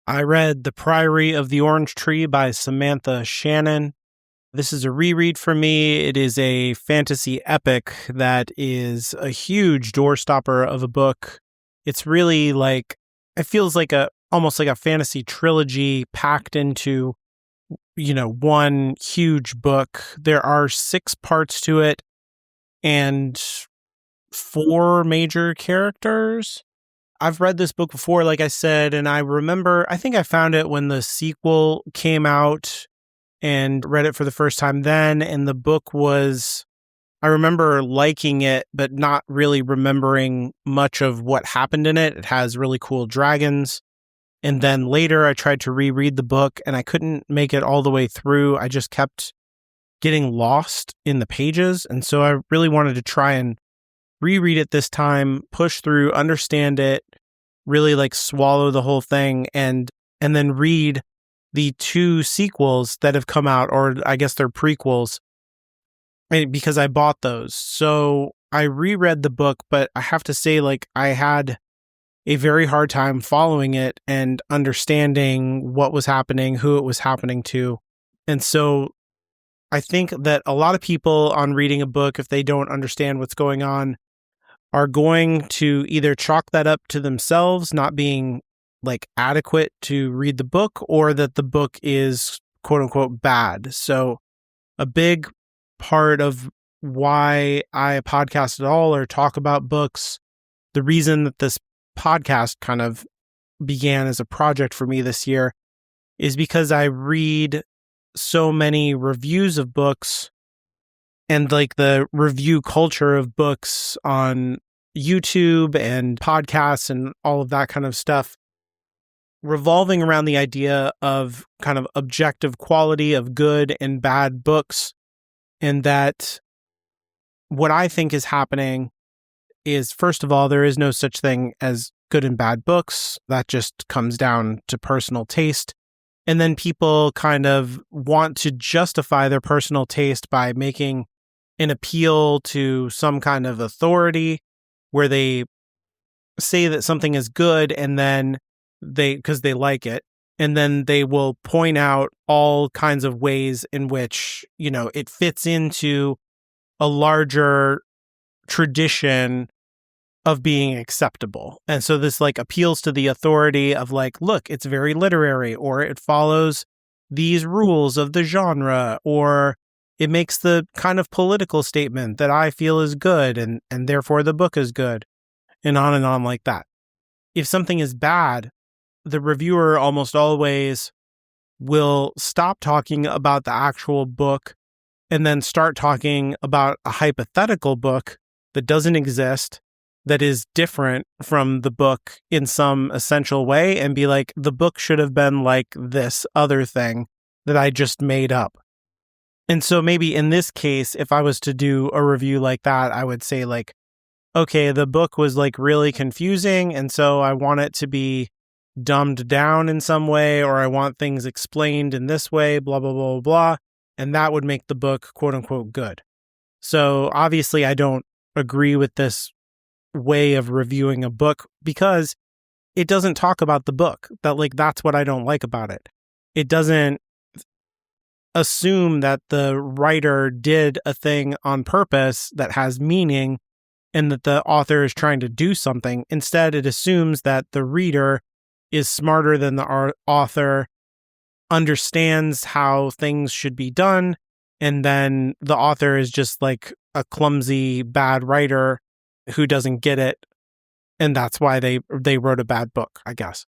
I read The Priory of the Orange Tree by Samantha Shannon. This is a reread for me. It is a fantasy epic that is a huge doorstopper of a book. It's really it feels like almost like a fantasy trilogy packed into, one huge book. There are 6 parts to it and 4 major characters. I've read this book before, like I said, and I think I found it when the sequel came out and read it for the first time then. And I remember liking it, but not really remembering much of what happened in it. It has really cool dragons. And then later I tried to reread the book and I couldn't make it all the way through. I just kept getting lost in the pages. And so I really wanted to try and reread it this time, push through, understand it, really swallow the whole thing, and then read the 2 sequels that have come out, or I guess they're prequels, because I bought those. So I reread the book, but I have to say, I had a very hard time following it and understanding what was happening, who it was happening to. And so I think that a lot of people on reading a book, if they don't understand what's going on, are going to either chalk that up to themselves not being adequate to read the book, or that the book is quote unquote bad. So a big part of why I podcast at all or talk about books, the reason that this podcast kind of began as a project for me this year, is because I read so many reviews of books and the review culture of books on YouTube and podcasts and all of that kind of stuff, revolving around the idea of kind of objective quality of good and bad books. And that what I think is happening is, first of all, there is no such thing as good and bad books. That just comes down to personal taste. And then people kind of want to justify their personal taste by making an appeal to some kind of authority where they say that something is good, and then because they like it, and then they will point out all kinds of ways in which, it fits into a larger tradition of being acceptable. And so this appeals to the authority of look, it's very literary, or it follows these rules of the genre, or it makes the kind of political statement that I feel is good, and therefore the book is good, and on like that. If something is bad, the reviewer almost always will stop talking about the actual book and then start talking about a hypothetical book that doesn't exist, that is different from the book in some essential way, and be like, the book should have been like this other thing that I just made up. And so maybe in this case, if I was to do a review like that, I would say okay, the book was really confusing, and so I want it to be dumbed down in some way, or I want things explained in this way, blah, blah, blah, blah. And that would make the book quote unquote good. So obviously I don't agree with this way of reviewing a book, because it doesn't talk about the book. That's what I don't like about it. It doesn't assume that the writer did a thing on purpose that has meaning and that the author is trying to do something. Instead, it assumes that the reader is smarter than the author, understands how things should be done, and then the author is just a clumsy, bad writer who doesn't get it, and that's why they wrote a bad book, I guess.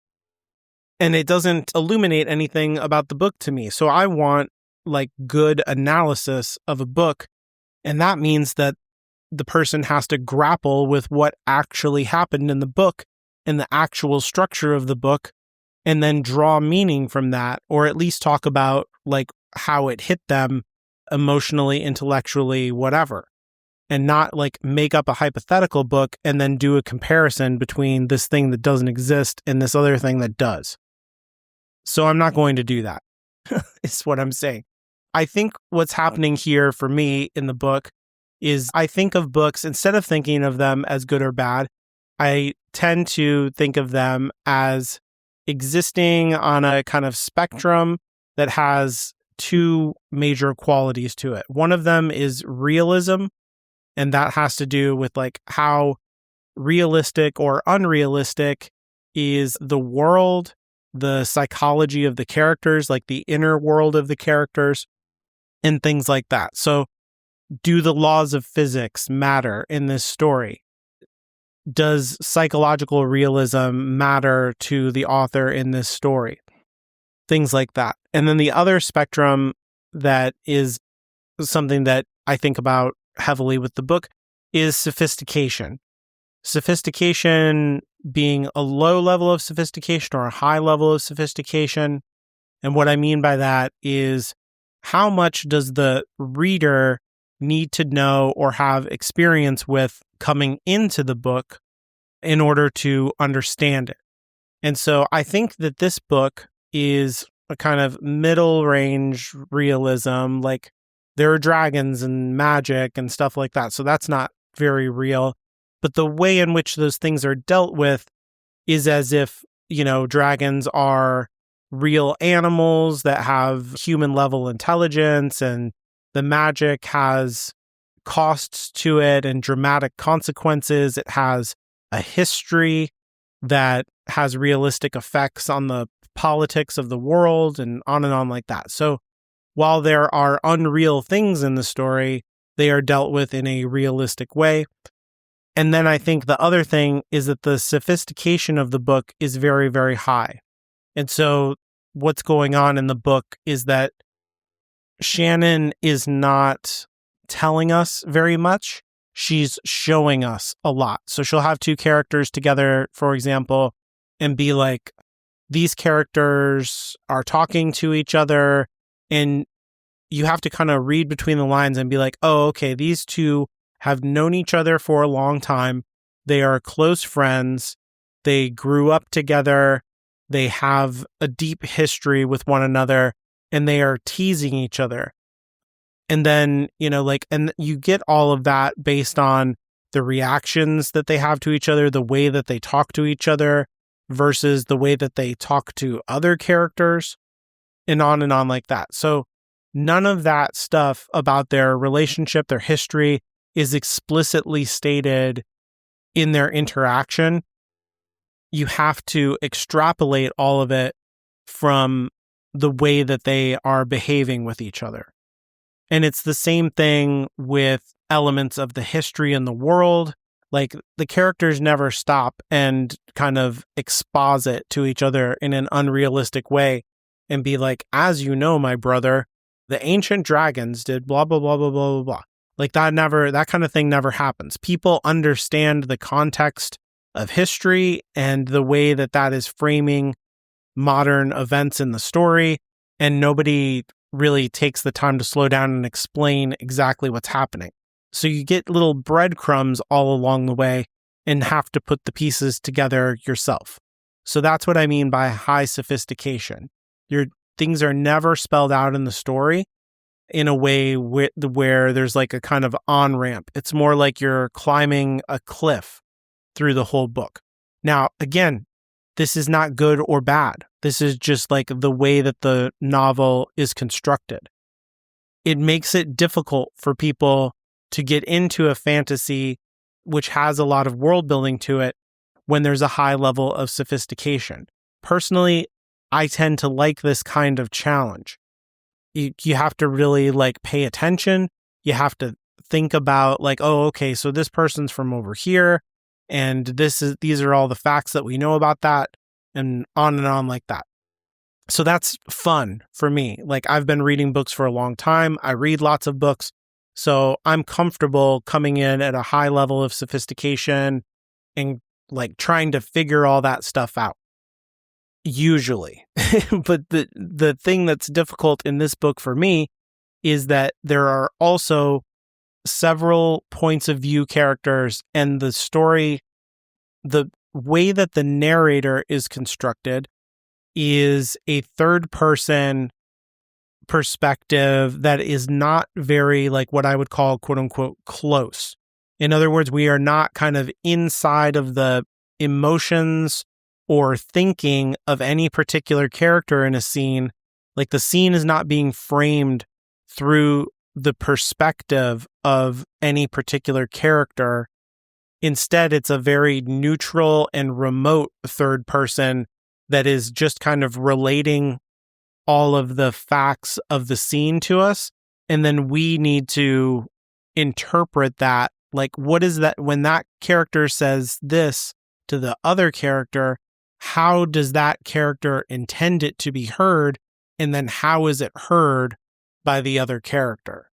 And it doesn't illuminate anything about the book to me. So I want good analysis of a book, and that means that the person has to grapple with what actually happened in the book and the actual structure of the book, and then draw meaning from that, or at least talk about how it hit them emotionally, intellectually, whatever, and not make up a hypothetical book and then do a comparison between this thing that doesn't exist and this other thing that does. So I'm not going to do that, is what I'm saying. I think what's happening here for me in the book is I think of books, instead of thinking of them as good or bad, I tend to think of them as existing on a kind of spectrum that has two major qualities to it. One of them is realism, and that has to do with like how realistic or unrealistic is the world, the psychology of the characters, like the inner world of the characters, and things like that. So, do the laws of physics matter in this story? Does psychological realism matter to the author in this story? Things like that. And then the other spectrum that is something that I think about heavily with the book is sophistication. Sophistication being a low level of sophistication or a high level of sophistication. And what I mean by that is how much does the reader need to know or have experience with coming into the book in order to understand it. And so I think that this book is a kind of middle range realism, like there are dragons and magic and stuff like that. So that's not very real. But the way in which those things are dealt with is as if, dragons are real animals that have human level intelligence, and the magic has costs to it and dramatic consequences. It has a history that has realistic effects on the politics of the world and on like that. So while there are unreal things in the story, they are dealt with in a realistic way. And then I think the other thing is that the sophistication of the book is very, very high. And so what's going on in the book is that Shannon is not telling us very much. She's showing us a lot. So she'll have two characters together, for example, and be like, these characters are talking to each other, and you have to kind of read between the lines and be like, oh, okay, these two have known each other for a long time. They are close friends. They grew up together. They have a deep history with one another, and they are teasing each other. And then, and you get all of that based on the reactions that they have to each other, the way that they talk to each other versus the way that they talk to other characters, and on like that. So none of that stuff about their relationship, their history, is explicitly stated in their interaction. You have to extrapolate all of it from the way that they are behaving with each other. And it's the same thing with elements of the history in the world. Like the characters never stop and kind of exposit to each other in an unrealistic way and be like, as you know, my brother, the ancient dragons did blah, blah, blah, blah, blah, blah, blah. Like that kind of thing never happens. People understand the context of history and the way that is framing modern events in the story, and nobody really takes the time to slow down and explain exactly what's happening. So you get little breadcrumbs all along the way and have to put the pieces together yourself. So that's what I mean by high sophistication. Your things are never spelled out in the story in a way where there's like a kind of on-ramp. It's more like you're climbing a cliff through the whole book. Now, again, this is not good or bad. This is just like the way that the novel is constructed. It makes it difficult for people to get into a fantasy which has a lot of world building to it when there's a high level of sophistication. Personally, I tend to like this kind of challenge. You have to really like pay attention. You have to think about like, oh, okay, so this person's from over here, and these are all the facts that we know about that, and on like that. So that's fun for me. Like I've been reading books for a long time. I read lots of books. So I'm comfortable coming in at a high level of sophistication and like trying to figure all that stuff out. Usually. But the thing that's difficult in this book for me is that there are also several points of view characters, and the story, the way that the narrator is constructed is a third person perspective that is not very like what I would call quote unquote close. In other words, we are not kind of inside of the emotions or thinking of any particular character in a scene. Like the scene is not being framed through the perspective of any particular character. Instead, it's a very neutral and remote third person that is just kind of relating all of the facts of the scene to us. And then we need to interpret that. Like, what is that when that character says this to the other character? How does that character intend it to be heard? And then how is it heard by the other character?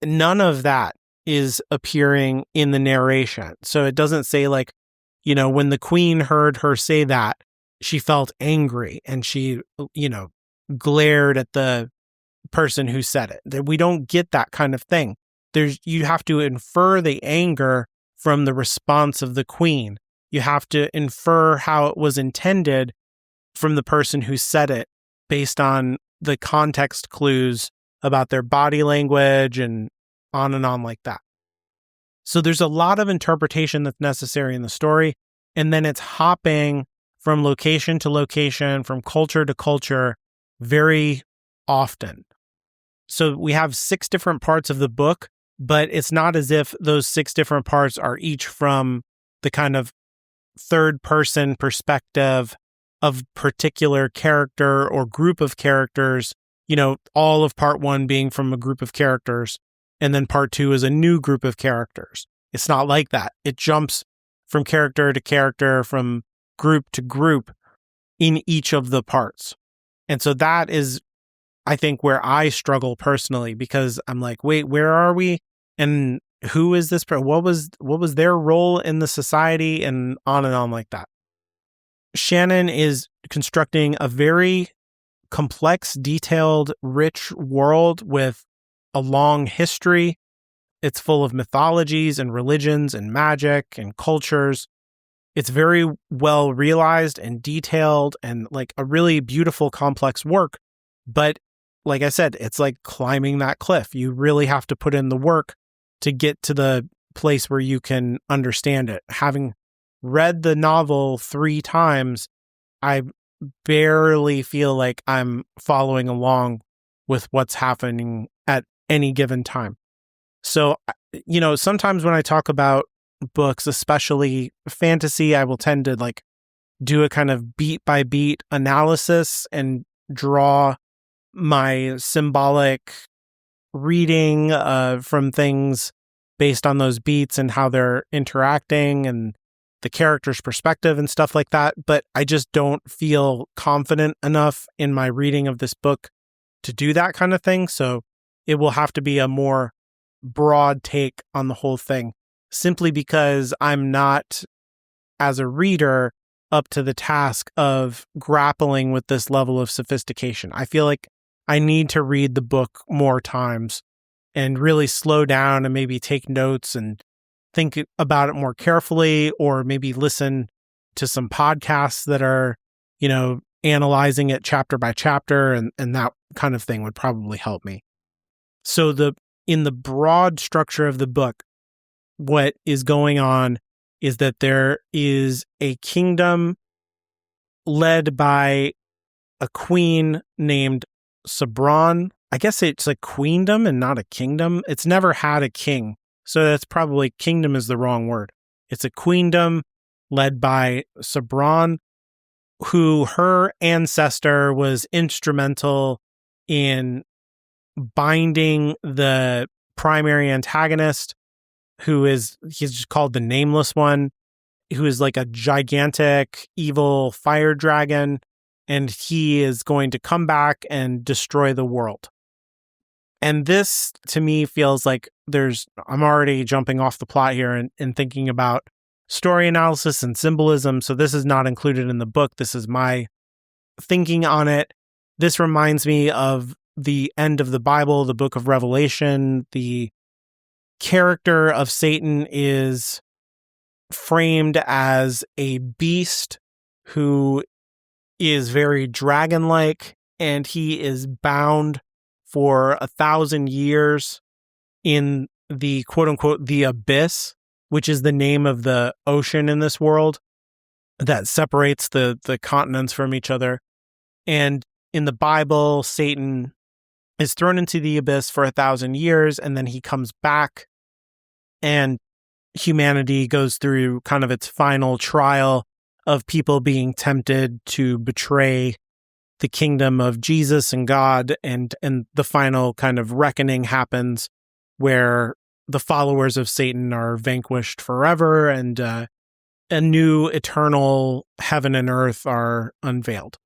None of that is appearing in the narration. So it doesn't say like, when the queen heard her say that, she felt angry and she, glared at the person who said it. That we don't get that kind of thing. You have to infer the anger from the response of the queen. You have to infer how it was intended from the person who said it based on the context clues about their body language and on like that. So there's a lot of interpretation that's necessary in the story. And then it's hopping from location to location, from culture to culture very often. So we have 6 different parts of the book, but it's not as if those 6 different parts are each from the kind of third person perspective of particular character or group of characters, all of part 1 being from a group of characters, and then part 2 is a new group of characters. It's not like that. It jumps from character to character, from group to group in each of the parts. And so that is, I think, where I struggle personally, because I'm like, wait, where are we? And who is this? What was their role in the society? And on like that. Shannon is constructing a very complex, detailed, rich world with a long history. It's full of mythologies and religions and magic and cultures. It's very well realized and detailed and like a really beautiful, complex work. But like I said, it's like climbing that cliff. You really have to put in the work to get to the place where you can understand it. Having read the novel 3 times, I barely feel like I'm following along with what's happening at any given time. So, sometimes when I talk about books, especially fantasy, I will tend to like do a kind of beat by beat analysis and draw my symbolic reading from things based on those beats and how they're interacting and the character's perspective and stuff like that. But I just don't feel confident enough in my reading of this book to do that kind of thing. So it will have to be a more broad take on the whole thing, simply because I'm not, as a reader, up to the task of grappling with this level of sophistication. I feel like I need to read the book more times and really slow down and maybe take notes and think about it more carefully, or maybe listen to some podcasts that are, analyzing it chapter by chapter, and that kind of thing would probably help me. So in the broad structure of the book, what is going on is that there is a kingdom led by a queen named Sabran. I guess it's a queendom and not a kingdom. It's never had a king. So that's probably, kingdom is the wrong word. It's a queendom led by Sabran, who her ancestor was instrumental in binding the primary antagonist, he's just called the Nameless One, who is like a gigantic evil fire dragon, and he is going to come back and destroy the world. And this, to me, feels like I'm already jumping off the plot here and thinking about story analysis and symbolism. So this is not included in the book. This is my thinking on it. This reminds me of the end of the Bible, the book of Revelation. The character of Satan is framed as a beast who is very dragon-like, and he is bound for 1,000 years in the quote-unquote the abyss, which is the name of the ocean in this world. that separates the continents from each other. And in the Bible, Satan is thrown into the abyss for 1,000 years, and then he comes back, and humanity goes through kind of its final trial of people being tempted to betray the kingdom of Jesus and God, and the final kind of reckoning happens where the followers of Satan are vanquished forever, and a new eternal heaven and earth are unveiled.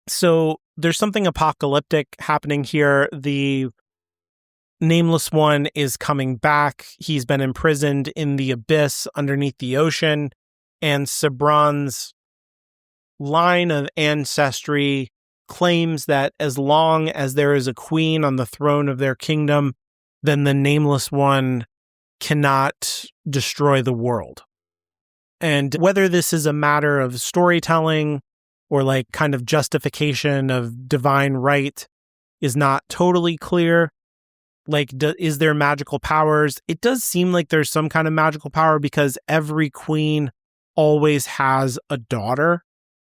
So there's something apocalyptic happening here. The Nameless One is coming back. He's been imprisoned in the abyss underneath the ocean, and Sabron's line of ancestry claims that as long as there is a queen on the throne of their kingdom, then the Nameless One cannot destroy the world. And whether this is a matter of storytelling or like kind of justification of divine right is not totally clear. Like, is there magical powers? It does seem like there's some kind of magical power because every queen always has a daughter,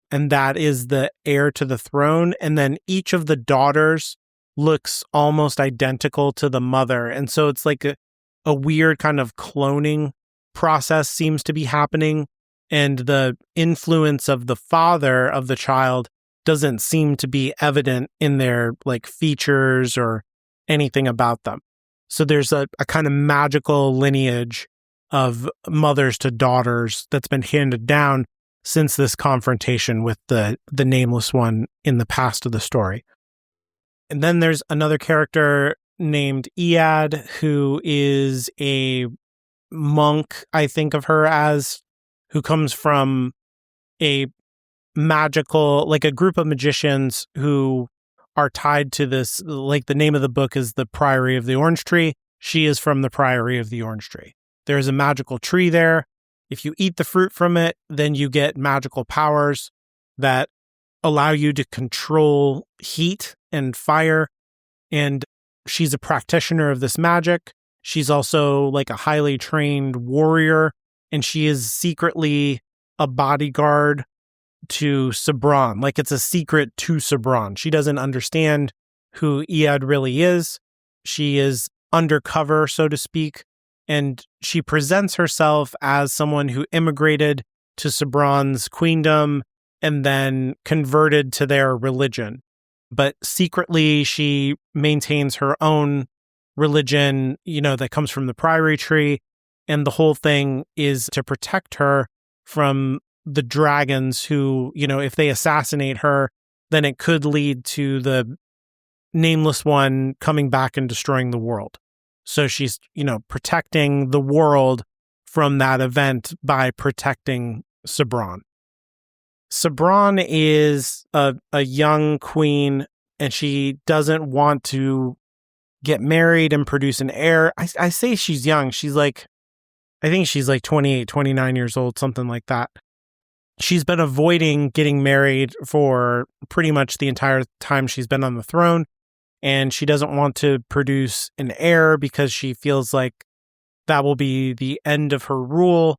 and that is the heir to the throne. And then each of the daughters looks almost identical to the mother. And so it's like a weird kind of cloning process seems to be happening. And the influence of the father of the child doesn't seem to be evident in their like features or anything about them. So there's a kind of magical lineage of mothers to daughters that's been handed down since this confrontation with the Nameless One in the past of the story. And then there's another character named Iad, who is a monk, I think of her as, who comes from a magical, like a group of magicians who are tied to this, like the name of the book is the Priory of the Orange Tree. She is from the Priory of the Orange Tree. There's a magical tree there. If you eat the fruit from it, then you get magical powers that allow you to control heat and fire. And she's a practitioner of this magic. She's also like a highly trained warrior, and she is secretly a bodyguard to Sabron. Like, it's a secret to Sabron. She doesn't understand who Iad really is. She is undercover, so to speak, and she presents herself as someone who immigrated to Sabron's queendom and then converted to their religion. But secretly, she maintains her own religion, that comes from the Priory tree. And the whole thing is to protect her from the dragons who, if they assassinate her, then it could lead to the Nameless One coming back and destroying the world. So she's, protecting the world from that event by protecting Sabron. Sabron is a young queen, and she doesn't want to get married and produce an heir. I say she's young. I think she's like 28, 29 years old, something like that. She's been avoiding getting married for pretty much the entire time she's been on the throne, and she doesn't want to produce an heir because she feels like that will be the end of her rule.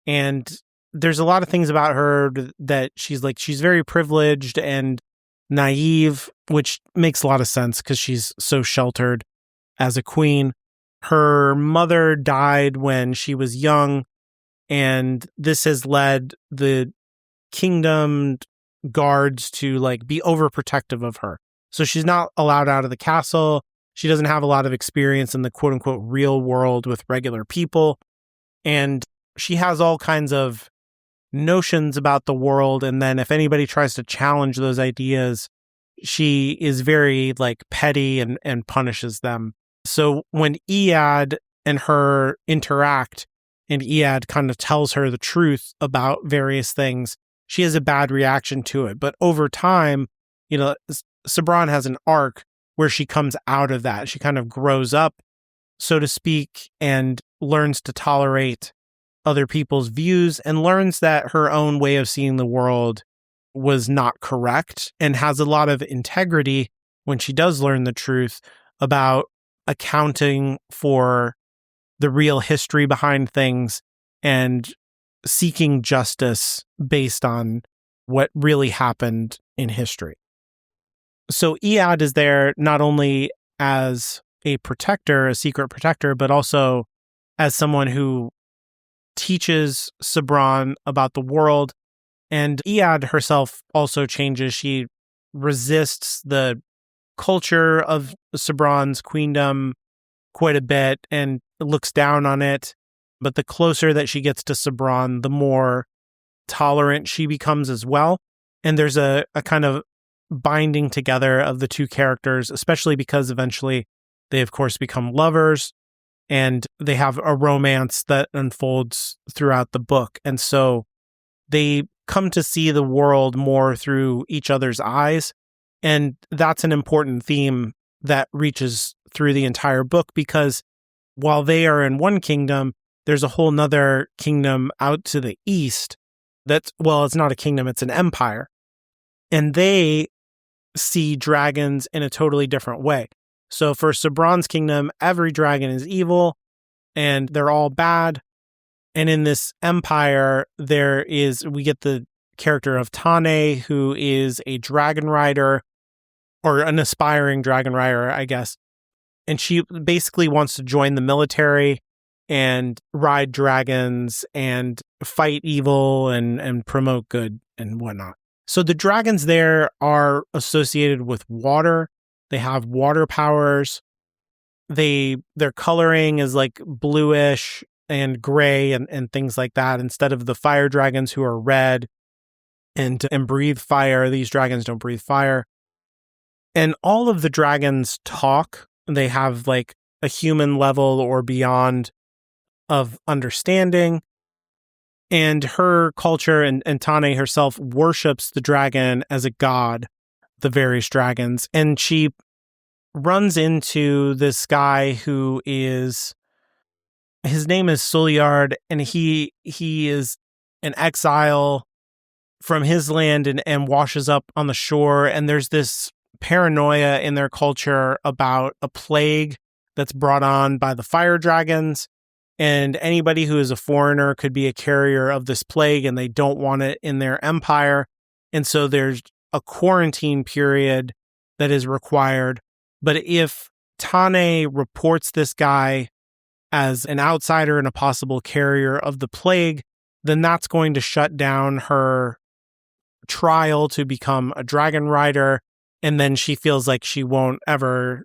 And there's a lot of things about her that she's very privileged and naive, which makes a lot of sense because she's so sheltered as a queen. Her mother died when she was young, and this has led the kingdom guards to be overprotective of her. So she's not allowed out of the castle. She doesn't have a lot of experience in the quote unquote real world with regular people. And she has all kinds of notions about the world. And then if anybody tries to challenge those ideas, she is very petty and punishes them. So when Iad and her interact, and Iad kind of tells her the truth about various things, she has a bad reaction to it. But over time, Sabron has an arc where she comes out of that. She kind of grows up, so to speak, and learns to tolerate other people's views and learns that her own way of seeing the world was not correct, and has a lot of integrity when she does learn the truth about accounting for the real history behind things and seeking justice based on what really happened in history. So Iad is there not only as a protector, a secret protector, but also as someone who teaches Sabran about the world. And Iad herself also changes. She resists the culture of Sabran's queendom quite a bit and looks down on it. But the closer that she gets to Sabran, the more tolerant she becomes as well. And there's a kind of binding together of the two characters, especially because eventually they, of course, become lovers and they have a romance that unfolds throughout the book. And so they come to see the world more through each other's eyes. And that's an important theme that reaches through the entire book, because while they are in one kingdom, there's a whole nother kingdom out to the east that's, well, it's not a kingdom, it's an empire. And they see dragons in a totally different way. So for Sabran's kingdom, every dragon is evil and they're all bad. And in this empire, we get the character of Tane, who is a dragon rider, or an aspiring dragon rider, I guess. And she basically wants to join the military and ride dragons and fight evil and promote good and whatnot. So the dragons there are associated with water. They have water powers. Their coloring is like bluish and gray and things like that, instead of the fire dragons who are red and breathe fire. These dragons don't breathe fire. And all of the dragons talk. They have like a human level or beyond of understanding. And her culture and Tane herself worships the dragon as a god, the various dragons. And she runs into this guy who is, his name is Suliard, and he is an exile from his land and washes up on the shore. And there's this paranoia in their culture about a plague that's brought on by the fire dragons. And anybody who is a foreigner could be a carrier of this plague, and they don't want it in their empire. And so there's a quarantine period that is required. But if Tane reports this guy as an outsider and a possible carrier of the plague, then that's going to shut down her trial to become a dragon rider. And then she feels like she won't ever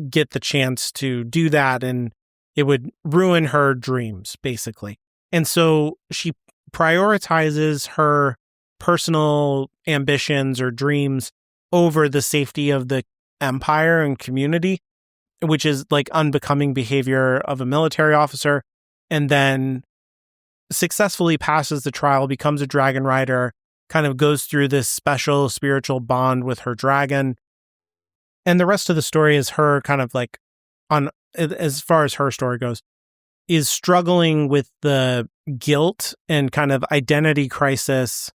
get the chance to do that, and it would ruin her dreams, basically. And so she prioritizes her personal ambitions or dreams over the safety of the empire and community, which is like unbecoming behavior of a military officer, and then successfully passes the trial, becomes a dragon rider, kind of goes through this special spiritual bond with her dragon. And the rest of the story is her kind of like, on as far as her story goes, is struggling with the guilt and kind of identity crisis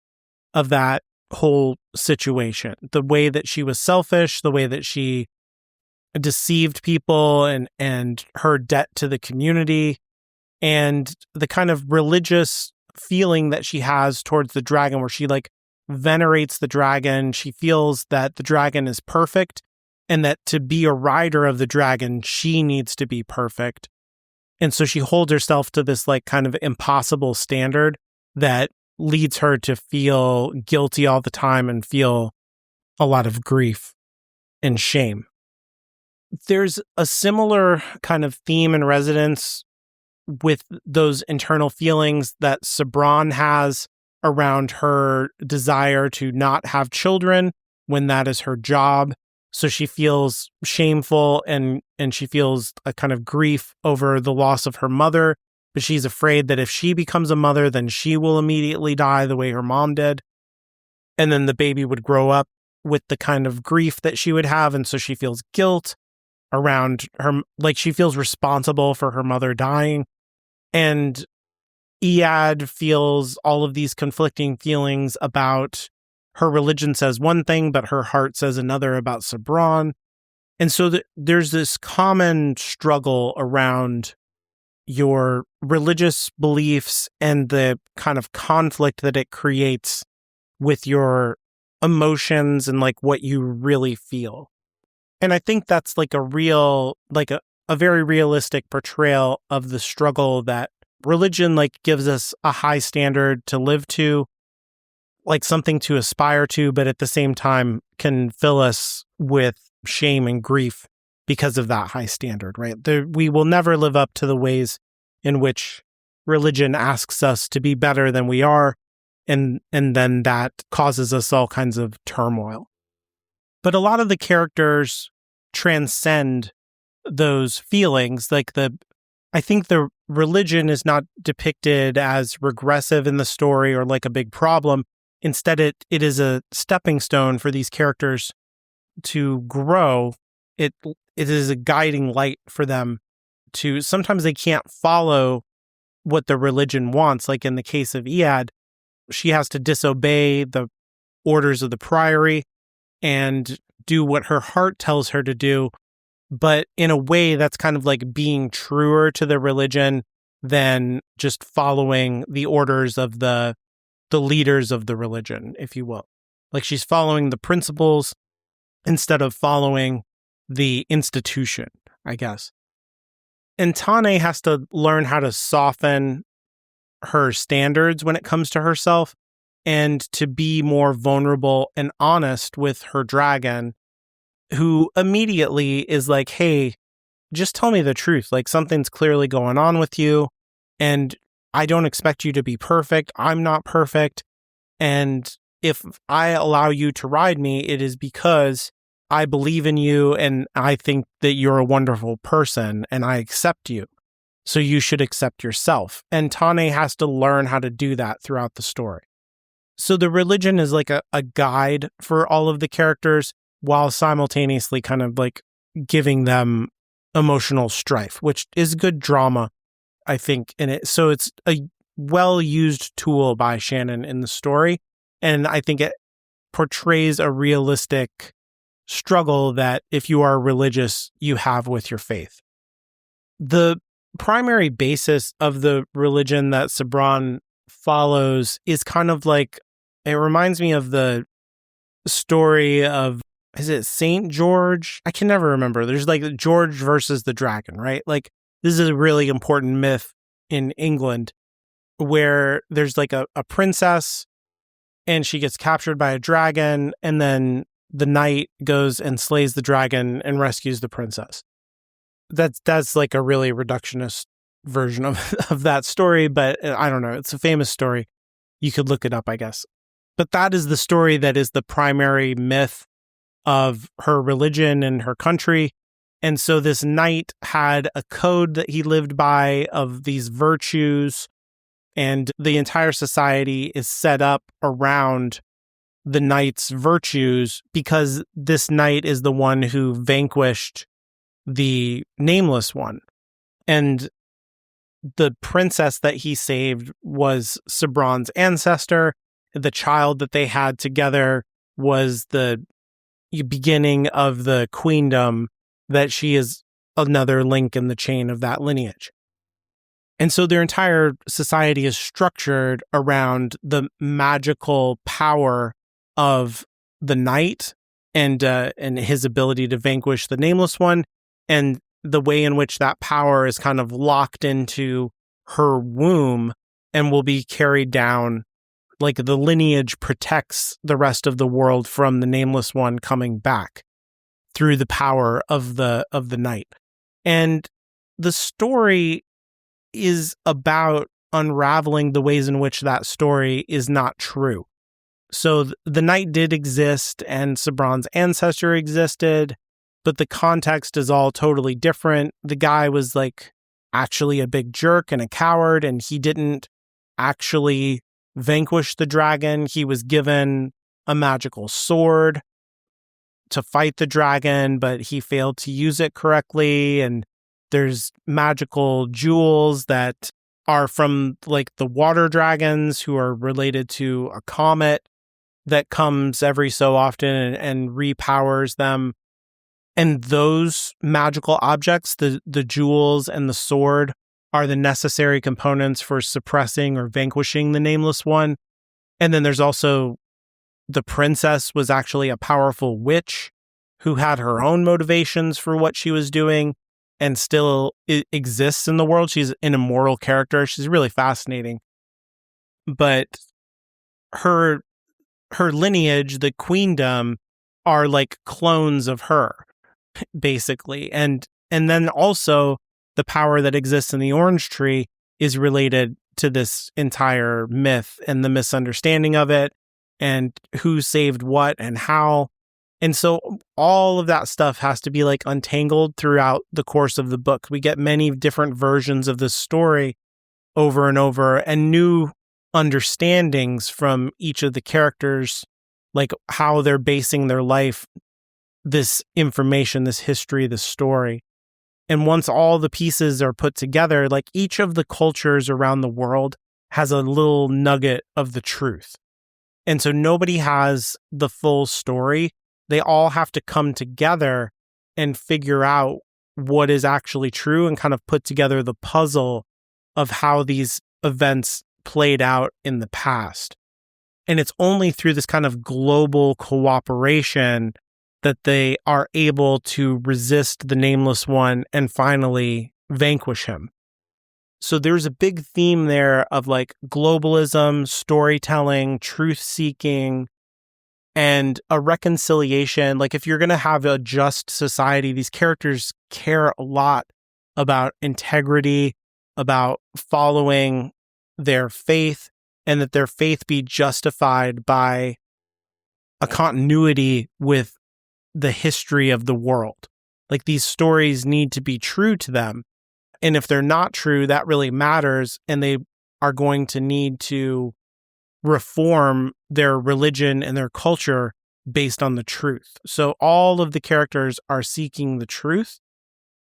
of that whole situation. The way that she was selfish, the way that she deceived people and her debt to the community, and the kind of religious feeling that she has towards the dragon, where she like venerates the dragon. She feels that the dragon is perfect, and that to be a rider of the dragon, she needs to be perfect. And so she holds herself to this like kind of impossible standard that leads her to feel guilty all the time and feel a lot of grief and shame. There's a similar kind of theme and resonance with those internal feelings that Sabran has around her desire to not have children when that is her job. So she feels shameful and she feels a kind of grief over the loss of her mother, but she's afraid that if she becomes a mother, then she will immediately die the way her mom did. And then the baby would grow up with the kind of grief that she would have. And so she feels guilt around her, like she feels responsible for her mother dying. And Iad feels all of these conflicting feelings about her religion says one thing, but her heart says another about Sabran. And so there's this common struggle around your religious beliefs and the kind of conflict that it creates with your emotions and like what you really feel. And I think that's like a real, like a very realistic portrayal of the struggle that religion like gives us a high standard to live to, like something to aspire to, but at the same time can fill us with shame and grief because of that high standard, right? We will never live up to the ways in which religion asks us to be better than we are, and then that causes us all kinds of turmoil. But a lot of the characters transcend those feelings. I think the religion is not depicted as regressive in the story or like a big problem. Instead, it is a stepping stone for these characters to grow. It is a guiding light for them to, sometimes they can't follow what the religion wants. Like in the case of Iad, she has to disobey the orders of the Priory and do what her heart tells her to do. But in a way that's kind of like being truer to the religion than just following the orders of the leaders of the religion, if you will. Like she's following the principles instead of following the institution, I guess. And Tane has to learn how to soften her standards when it comes to herself and to be more vulnerable and honest with her dragon, who immediately is like, hey, just tell me the truth. Like something's clearly going on with you, and I don't expect you to be perfect. I'm not perfect. And if I allow you to ride me, it is because I believe in you and I think that you're a wonderful person and I accept you. So you should accept yourself. And Tane has to learn how to do that throughout the story. So the religion is like a guide for all of the characters while simultaneously kind of like giving them emotional strife, which is good drama, I think, in it. So it's a well-used tool by Shannon in the story. And I think it portrays a realistic struggle that if you are religious, you have with your faith. The primary basis of the religion that Sabran follows is kind of like, it reminds me of the story of, is it Saint George? I can never remember. There's like George versus the dragon, right? Like this is a really important myth in England where there's like a princess and she gets captured by a dragon, and then the knight goes and slays the dragon and rescues the princess. That's like a really reductionist version of that story, but I don't know. It's a famous story. You could look it up, I guess. But that is the story that is the primary myth of her religion and her country. And so this knight had a code that he lived by of these virtues, and the entire society is set up around the knight's virtues because this knight is the one who vanquished the Nameless One. And the princess that he saved was Sabran's ancestor. The child that they had together was the beginning of the queendom, that she is another link in the chain of that lineage. And so their entire society is structured around the magical power of the knight and his ability to vanquish the Nameless One, and the way in which that power is kind of locked into her womb and will be carried down. Like the lineage protects the rest of the world from the Nameless One coming back through the power of the knight. And the story is about unraveling the ways in which that story is not true. So the knight did exist and Sabran's ancestor existed, but the context is all totally different. The guy was like actually a big jerk and a coward, and he didn't actually vanquish the dragon. He was given a magical sword to fight the dragon, but he failed to use it correctly. And there's magical jewels that are from like the water dragons who are related to a comet that comes every so often and repowers them. And those magical objects, the jewels and the sword, are the necessary components for suppressing or vanquishing the Nameless One. And then there's also the princess was actually a powerful witch who had her own motivations for what she was doing and still exists in the world. She's an immortal character. She's really fascinating. But her lineage, the queendom, are like clones of her, basically. And then also the power that exists in the orange tree is related to this entire myth and the misunderstanding of it and who saved what and how. And so all of that stuff has to be like untangled throughout the course of the book. We get many different versions of this story over and over, and new understandings from each of the characters, like how they're basing their life, this information, this history, this story. And once all the pieces are put together, like each of the cultures around the world has a little nugget of the truth. And so nobody has the full story. They all have to come together and figure out what is actually true and kind of put together the puzzle of how these events played out in the past. And it's only through this kind of global cooperation that they are able to resist the Nameless One and finally vanquish him. So there's a big theme there of like globalism, storytelling, truth-seeking, and a reconciliation. Like if you're going to have a just society, these characters care a lot about integrity, about following their faith, and that their faith be justified by a continuity with the history of the world. Like these stories need to be true to them. And if they're not true, that really matters. And they are going to need to reform their religion and their culture based on the truth. So all of the characters are seeking the truth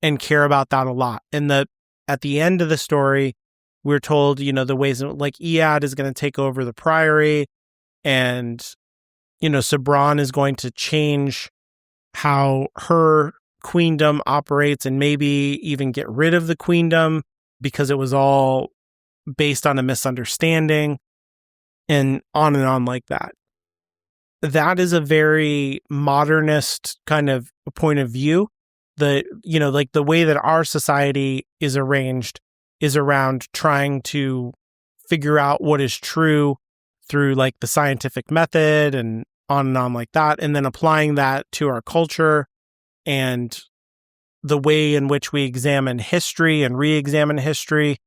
and care about that a lot. And at the end of the story, we're told, the ways like Iad is going to take over the Priory, and, Sabran is going to change how her queendom operates and maybe even get rid of the queendom because it was all based on a misunderstanding, and on like that. That is a very modernist kind of point of view. Like the way that our society is arranged is around trying to figure out what is true through like the scientific method and on like that, and then applying that to our culture and the way in which we examine history and re-examine history,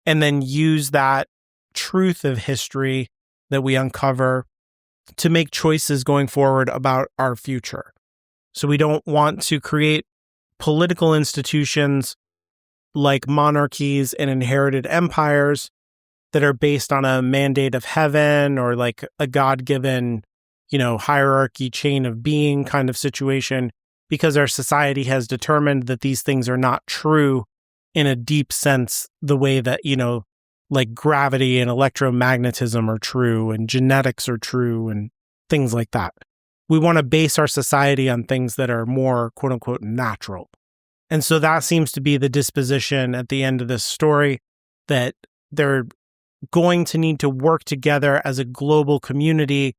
and then use that truth of history that we uncover to make choices going forward about our future. So we don't want to create political institutions like monarchies and inherited empires that are based on a mandate of heaven or like a God-given, hierarchy, chain of being kind of situation, because our society has determined that these things are not true in a deep sense, the way that, like gravity and electromagnetism are true and genetics are true and things like that. We want to base our society on things that are more quote unquote natural. And so that seems to be the disposition at the end of this story, that they're going to need to work together as a global community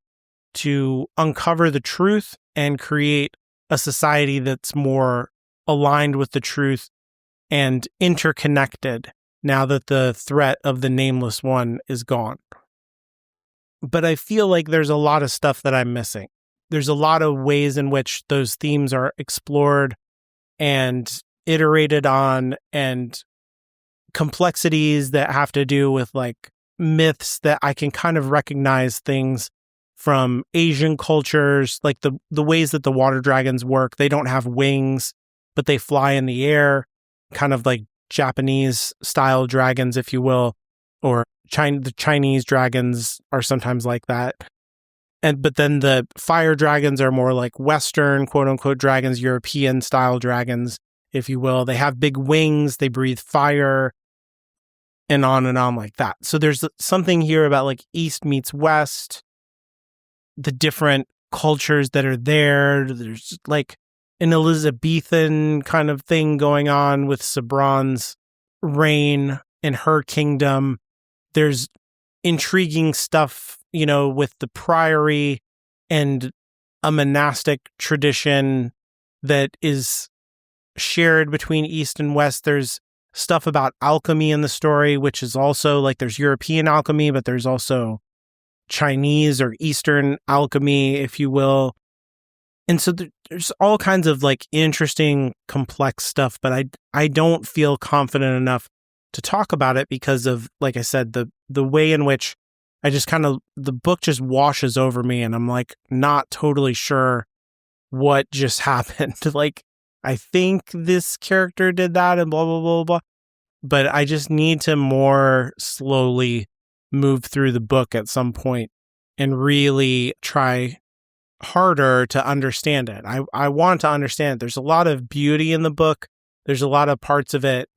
to uncover the truth and create a society that's more aligned with the truth and interconnected now that the threat of the Nameless One is gone. But I feel like there's a lot of stuff that I'm missing. There's a lot of ways in which those themes are explored and iterated on, and complexities that have to do with like myths that I can kind of recognize things from Asian cultures, like the ways that the water dragons work. They don't have wings, but they fly in the air, kind of like Japanese style dragons, if you will, or the Chinese dragons are sometimes like that. But then the fire dragons are more like Western, quote unquote, dragons, European style dragons, if you will. They have big wings, they breathe fire, and on like that. So there's something here about like East meets West, the different cultures that are there. There's like an Elizabethan kind of thing going on with Sabran's reign in her kingdom. There's intriguing stuff, with the Priory and a monastic tradition that is shared between East and West. There's stuff about alchemy in the story, which is also like there's European alchemy, but there's also Chinese or Eastern alchemy, if you will. And so there's all kinds of like interesting, complex stuff, but I don't feel confident enough to talk about it because of, like I said, the way in which I just the book just washes over me, and I'm like not totally sure what just happened. Like, I think this character did that and blah, blah, blah, blah. But I just need to more slowly move through the book at some point and really try harder to understand it. I want to understand it. There's a lot of beauty in the book. There's a lot of parts of it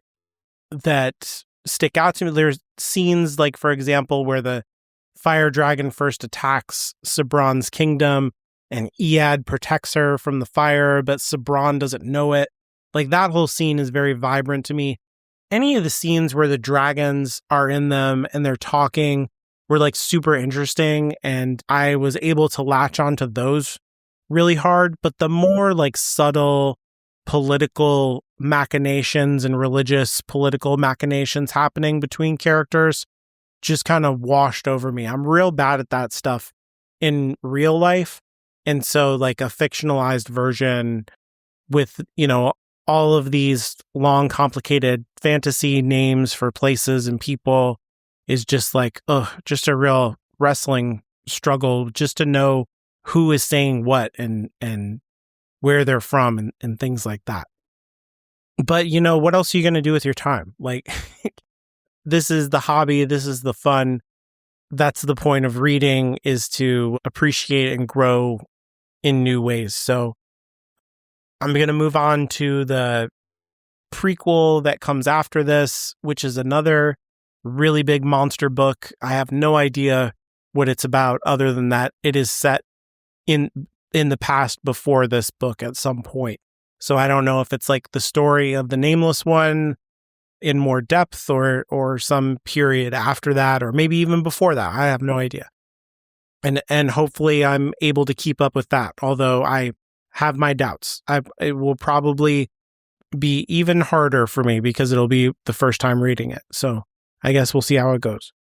that stick out to me. There's scenes like, for example, where the fire dragon first attacks Sabron's kingdom and Iad protects her from the fire, but Sabron doesn't know it. Like, that whole scene is very vibrant to me. Any of the scenes where the dragons are in them and they're talking were like super interesting, and I was able to latch onto those really hard. But the more like subtle political machinations and religious political machinations happening between characters just kind of washed over me. I'm real bad at that stuff in real life. And so like a fictionalized version with, all of these long, complicated fantasy names for places and people is just like, just a real wrestling struggle just to know who is saying what and where they're from and things like that. But, what else are you going to do with your time? Like, this is the hobby. This is the fun. That's the point of reading, is to appreciate and grow in new ways. So I'm going to move on to the prequel that comes after this, which is another really big monster book. I have no idea what it's about other than that it is set in the past before this book at some point. So I don't know if it's like the story of the Nameless One in more depth or some period after that, or maybe even before that. I have no idea. And hopefully I'm able to keep up with that, although I have my doubts. It will probably be even harder for me because it'll be the first time reading it. So I guess we'll see how it goes.